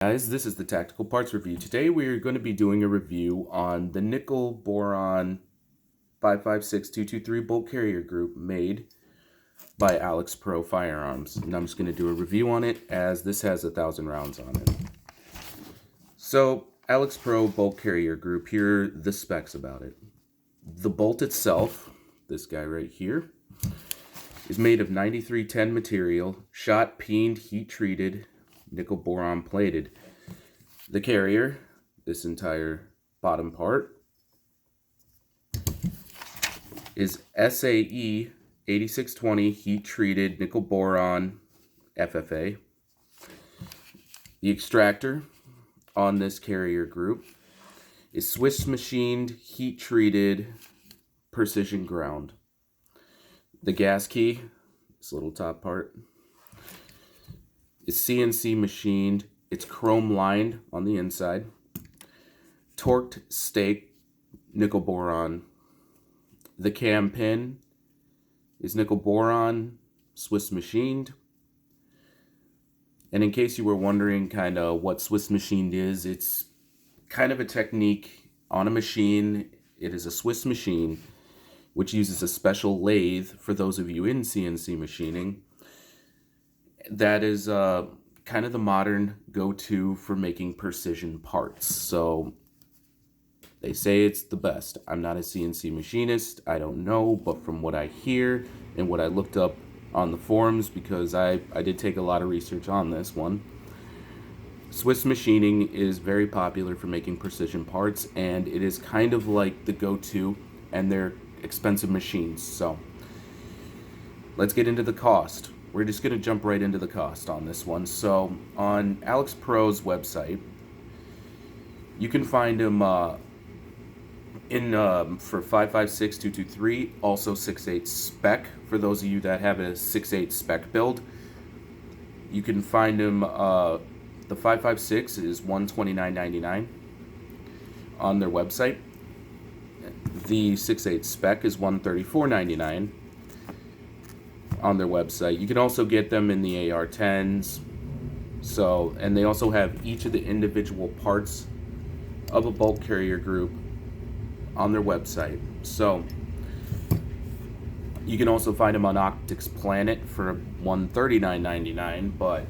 Guys, this is the Tactical Parts Review. Today we are going to be doing a review on the nickel boron 556223 bolt carrier group made by Pro Firearms. And I'm just going to do a review on it as this has 1,000 rounds on it. So, Pro bolt carrier group, here are the specs about it. The bolt itself, this guy right here, is made of 9310 material, shot, peened, heat treated, nickel boron plated. The carrier, this entire bottom part, is SAE 8620 heat treated nickel boron FFA. The extractor on this carrier group is Swiss machined heat treated precision ground. The gas key, this little top part, is CNC machined. It's chrome lined on the inside. Torqued stake nickel boron. The cam pin is nickel boron, Swiss machined. And in case you were wondering kind of what Swiss machined is, it's kind of a technique on a machine. It is a Swiss machine which uses a special lathe, for those of you in CNC machining. That is kind of the modern go-to for making precision parts. So they say it's the best. I'm not a CNC machinist. I don't know, but from what I hear and what I looked up on the forums, because I did take a lot of research on this one, Swiss machining is very popular for making precision parts, and it is kind of like the go-to, and they're expensive machines. So let's get into the cost. We're just going to jump right into the cost on this one. So on Pro's website, you can find him for 556223, also 6.8 spec. For those of you that have a 6.8 spec build, you can find him. The 5.56 is $129.99 on their website. The 6.8 spec is $134.99 on their website. You can also get them in the AR-10s. So, and they also have each of the individual parts of a bolt carrier group on their website. So you can also find them on Optics Planet for $139.99. But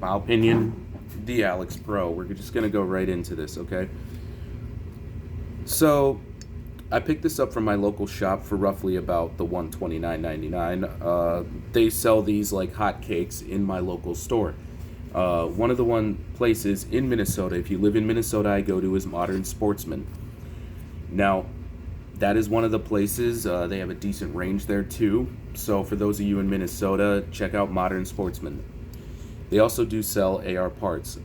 my opinion, the Pro. We're just gonna go right into this, okay? So I picked this up from my local shop for roughly about the $129.99. They sell these like hotcakes in my local store. One of the places in Minnesota, if you live in Minnesota, I go to is Modern Sportsman. Now, that is one of the places. They have a decent range there too. So for those of you in Minnesota, check out Modern Sportsman. They also do sell AR parts.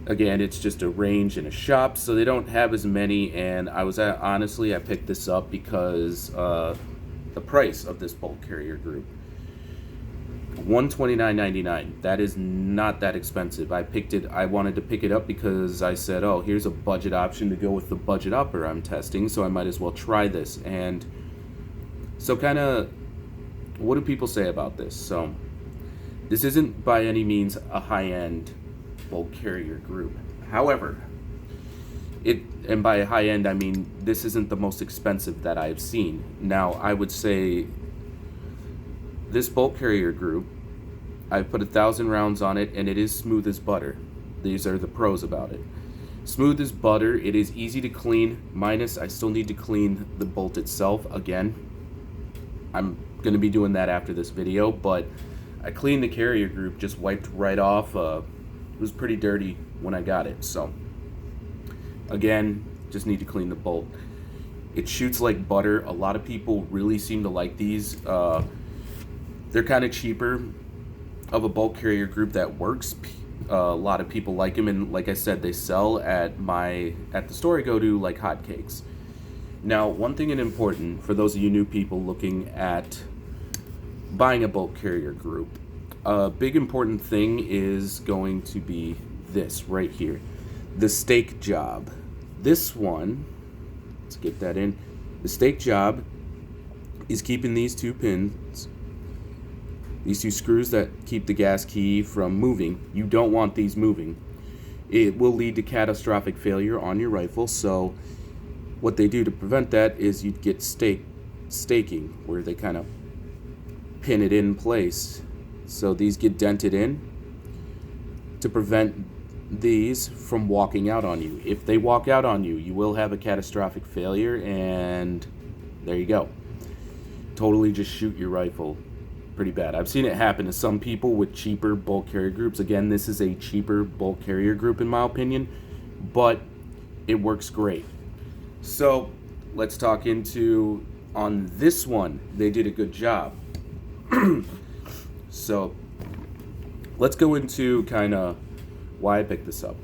Again, it's just a range in a shop, so they don't have as many, and honestly, I picked this up because the price of this bolt carrier group, $129.99. That is not that expensive. I wanted to pick it up because I said, oh, here's a budget option to go with the budget upper I'm testing, so I might as well try this. And so kind of, what do people say about this? So this isn't by any means a high-end bolt carrier group. However, and by high end I mean this isn't the most expensive that I've seen. Now, I would say this bolt carrier group, I put 1,000 rounds on it, and it is smooth as butter. These are the pros about it. Smooth as butter. It is easy to clean, minus I still need to clean the bolt itself. Again, I'm going to be doing that after this video, but I cleaned the carrier group, just wiped right off. It was pretty dirty when I got it, so again, just need to clean the bolt. It shoots like butter. A lot of people really seem to like these. They're kind of cheaper of a bolt carrier group that works. A lot of people like them, and like I said, they sell at the store I go to like hotcakes. Now, one thing and important for those of you new people looking at buying a bolt carrier group, a big important thing is going to be this right here, the stake job. This one, let's get that in. The stake job is keeping these two pins These two screws that keep the gas key from moving, you don't want these moving. It will lead to catastrophic failure on your rifle, so what they do to prevent that is you get staking, where they kind of pin it in place. So these get dented in to prevent these from walking out on you. If they walk out on you, you will have a catastrophic failure, and there you go. Totally just shoot your rifle pretty bad. I've seen it happen to some people with cheaper bulk carrier groups. Again, this is a cheaper bulk carrier group in my opinion, but it works great. So let's talk into, on this one, they did a good job. So let's go into kind of why I picked this up.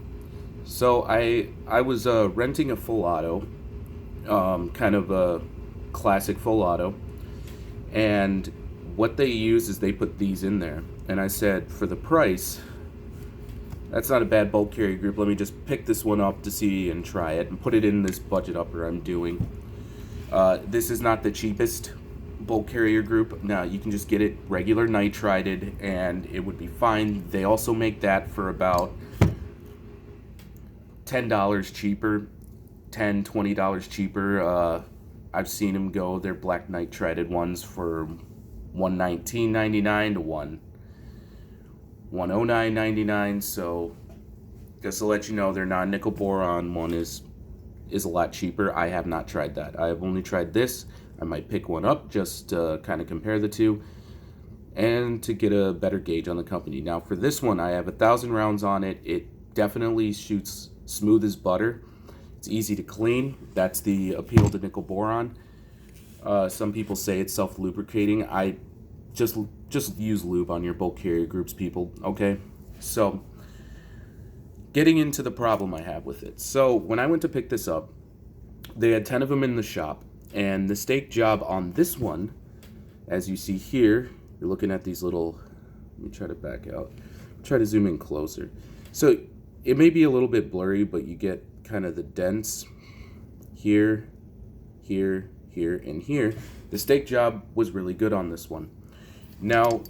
So I was renting a full auto, kind of a classic full auto, and what they use is they put these in there, and I said, for the price, that's not a bad bulk carrier group. Let me just pick this one up to see and try it and put it in this budget upper I'm doing. This is not the cheapest bulk carrier group. Now, you can just get it regular nitrided and it would be fine. They also make that for about $10 cheaper, $10, $20 cheaper. I've seen them go, their black nitrided ones, for $119.99 to $109.99. So just to let you know, their non-nickel boron one is a lot cheaper. I have not tried that. I have only tried this. I might pick one up just to kind of compare the two and to get a better gauge on the company. Now for this one, I have 1,000 rounds on it. It definitely shoots smooth as butter. It's easy to clean. That's the appeal to nickel boron. Some people say it's self-lubricating. I just use lube on your bulk carrier groups, people, okay? So getting into the problem I have with it. So when I went to pick this up, they had 10 of them in the shop, and the stake job on this one, as you see here, you're looking at these little, let me try to back out, try to zoom in closer. So it may be a little bit blurry, but you get kind of the dents here, here, here, and here. The stake job was really good on this one. Now,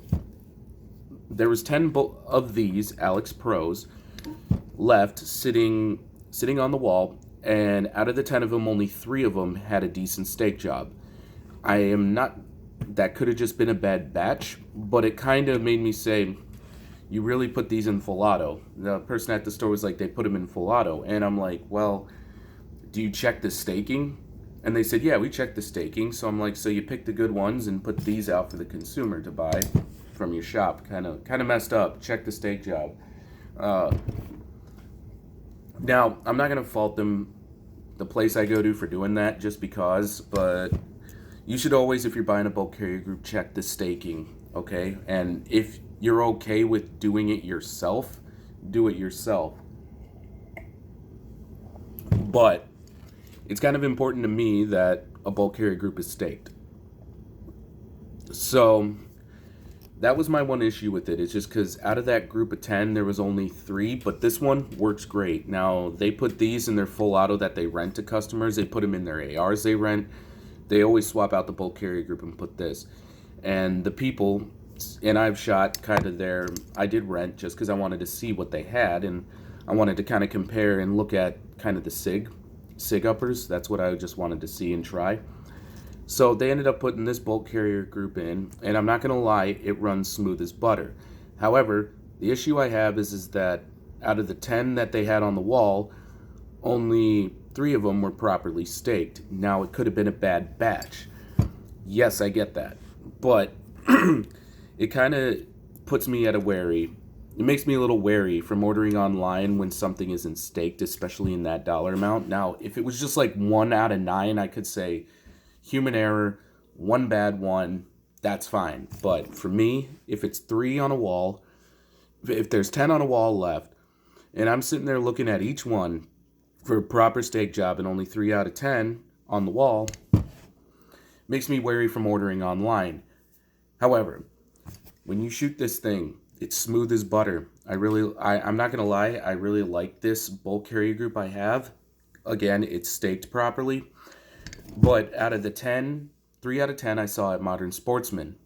there was 10 of these Alex Pros left sitting on the wall, and out of the 10 of them, only 3 of them had a decent stake job. That could have just been a bad batch, but it kind of made me say, you really put these in full auto. The person at the store was like, they put them in full auto, and I'm like, well, do you check the staking? And they said, yeah, we checked the staking. So I'm like, so you picked the good ones and put these out for the consumer to buy from your shop. Kind of messed up. Check the stake job. Now, I'm not going to fault them, the place I go to, for doing that just because, but you should always, if you're buying a bulk carrier group, check the staking, okay? And if you're okay with doing it yourself, do it yourself. But it's kind of important to me that a bulk carrier group is staked. So that was my one issue with it. It's just because out of that group of 10, there was only 3, but this one works great. Now, they put these in their full auto that they rent to customers. They put them in their ARs they rent. They always swap out the bulk carrier group and put this. And the people, and I've shot kind of their, I did rent just because I wanted to see what they had, and I wanted to kind of compare and look at kind of the SIG uppers. That's what I just wanted to see and try. So they ended up putting this bulk carrier group in, and I'm not going to lie, it runs smooth as butter. However, the issue I have is that out of the 10 that they had on the wall, only 3 of them were properly staked. Now, it could have been a bad batch. Yes, I get that. But it kind of puts me at a wary. It makes me a little wary from ordering online when something isn't staked, especially in that dollar amount. Now, if it was just like 1 out of 9, I could say human error, 1 bad one, that's fine. But for me, if it's 3 on a wall, if there's 10 on a wall left, and I'm sitting there looking at each one for a proper stake job and only 3 out of 10 on the wall, makes me wary from ordering online. However, when you shoot this thing, it's smooth as butter. I'm not gonna lie, I really like this bulk carrier group I have. Again, it's staked properly. But out of the 10, 3 out of 10 I saw at Modern Sportsman.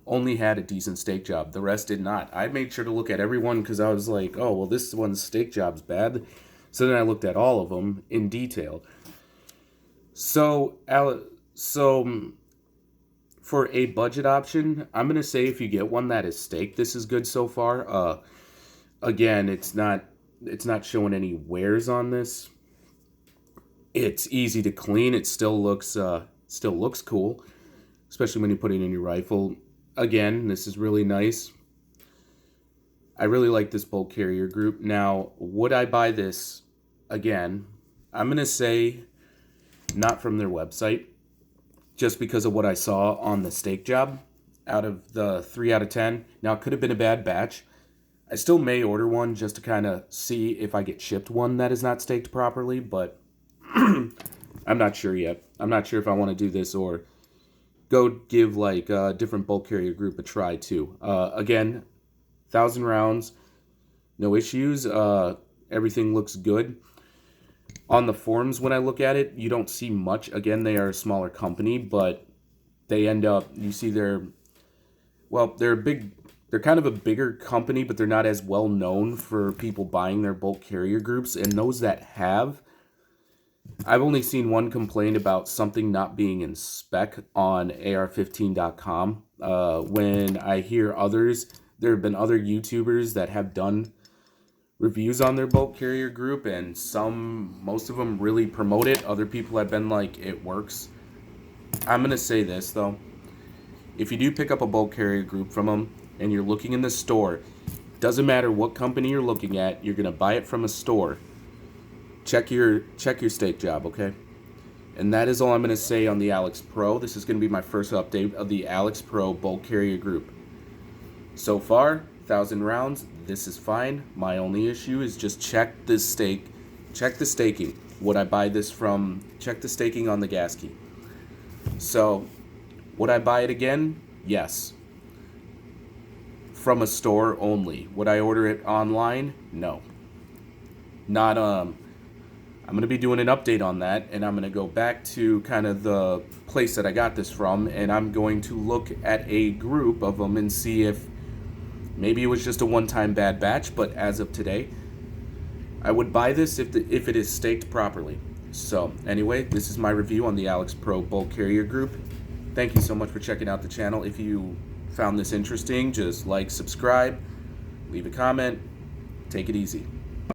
only had a decent steak job. The rest did not. I made sure to look at everyone because I was like, oh, well, this one's steak job's bad. So then I looked at all of them in detail. So for a budget option, I'm going to say if you get one that is steak, this is good so far. Again, it's not showing any wears on this. It's easy to clean. It still looks cool, especially when you put it in your rifle. Again, this is really nice. I really like this bolt carrier group. Now, would I buy this again? I'm going to say not from their website, just because of what I saw on the steak job out of the 3 out of 10. Now, it could have been a bad batch. I still may order one just to kind of see if I get shipped one that is not staked properly, but I'm not sure yet. I'm not sure if I want to do this or go give like a different bulk carrier group a try too. Again, 1,000 rounds, no issues. Everything looks good. On the forums, when I look at it, you don't see much. Again, they are a smaller company, but they end up, you see they're kind of a bigger company, but they're not as well known for people buying their bulk carrier groups. And those that have, I've only seen one complaint about something not being in spec on AR15.com. When I hear others, there have been other YouTubers that have done reviews on their bulk carrier group, and most of them really promote it. Other people have been like, it works. I'm going to say this, though. If you do pick up a bulk carrier group from them and you're looking in the store, doesn't matter what company you're looking at, you're going to buy it from a store. Check your steak job, okay? And that is all I'm going to say on the Alex Pro. This is going to be my first update of the Alex Pro bulk carrier group. So far, 1,000 rounds, this is fine. My only issue is just check the staking. Would I buy this from, check the staking on the gas key. So, would I buy it again? Yes. From a store only. Would I order it online? No. Not, I'm going to be doing an update on that, and I'm going to go back to kind of the place that I got this from, and I'm going to look at a group of them and see if maybe it was just a one-time bad batch, but as of today, I would buy this if it is staked properly. So, anyway, this is my review on the Alex Pro bulk carrier group. Thank you so much for checking out the channel. If you found this interesting, just like, subscribe, leave a comment, take it easy.